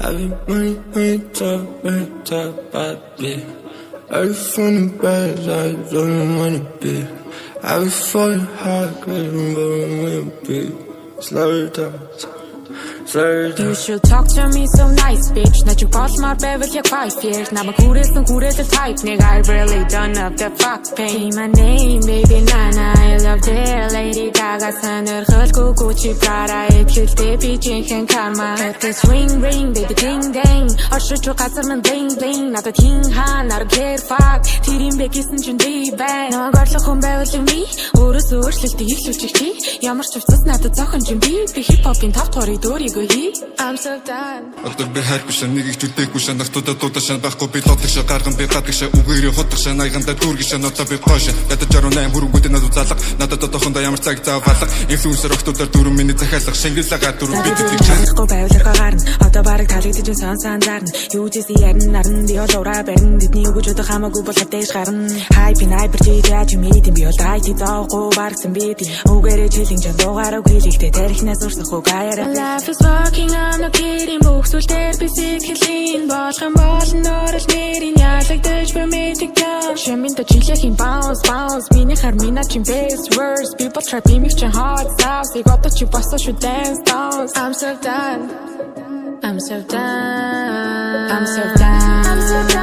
I've been top, baby. I'm feeling bad, I don't wanna be. I was falling hard, cause I'm going with a beat. Slow it down. You should talk to me so nice, bitch. Not your boss, my baby, you're 5 years. Now my coolest and coolest type, nigga. I really don't know the fuck pain. My name, baby, Nana. I love the Lady Gaga. Sander, Hulk, Gucci, Prada. It kills the bitch, and karma. Let this ring, ring, baby, ding, ding. Or should you got some bling, bling. Not a king, ha, not a kid, fuck. Tearing back, isn't you deep, bang. No, I got to come back with me. Urus, Urus, the East, Yammer, not the talk on Jimmy. The hip hop in top, Tori, Dori. I'm so done. Отор би хайргүй нэг их зүтэйгүй шан нахтуудаа дуудашаа байхгүй би лодгшаа гарган би гадагшаа үгээрээ хотгшаа наяганда дүүргшаа нотоо би гоошаа ядаж 68 хүргүүд надад залах надад одоохондоо ямар цаг зав балах инфлюенсер охтуудаар 4 миний захиалах шингэлага 4 бид их чанахгүй байвлахаа гарна одоо бараг талигдэж сонсон зарна юу жисэн ярин наран би олоораа барин бидний өгөж өдөө хамаагүй бол хатэж гарна хайп найбер чийж юмэд би бол дайти зоохгүй барсан бид үгээрээ чилэн ч дуугараа хийлэгтэй тарихнаас урсахгүй гаяра Walking, I'm not kidding. Books will there be sick, clean. Bosch and ball, not as meeting. Yeah, like Dutch for me to come. Shamin the chill, bounce, bounce. Mini Hermina, chin best words. People try to make your heart sounds. They got that you bust, should dance, dance. I'm so done. I'm so done. I'm so done. I'm so done.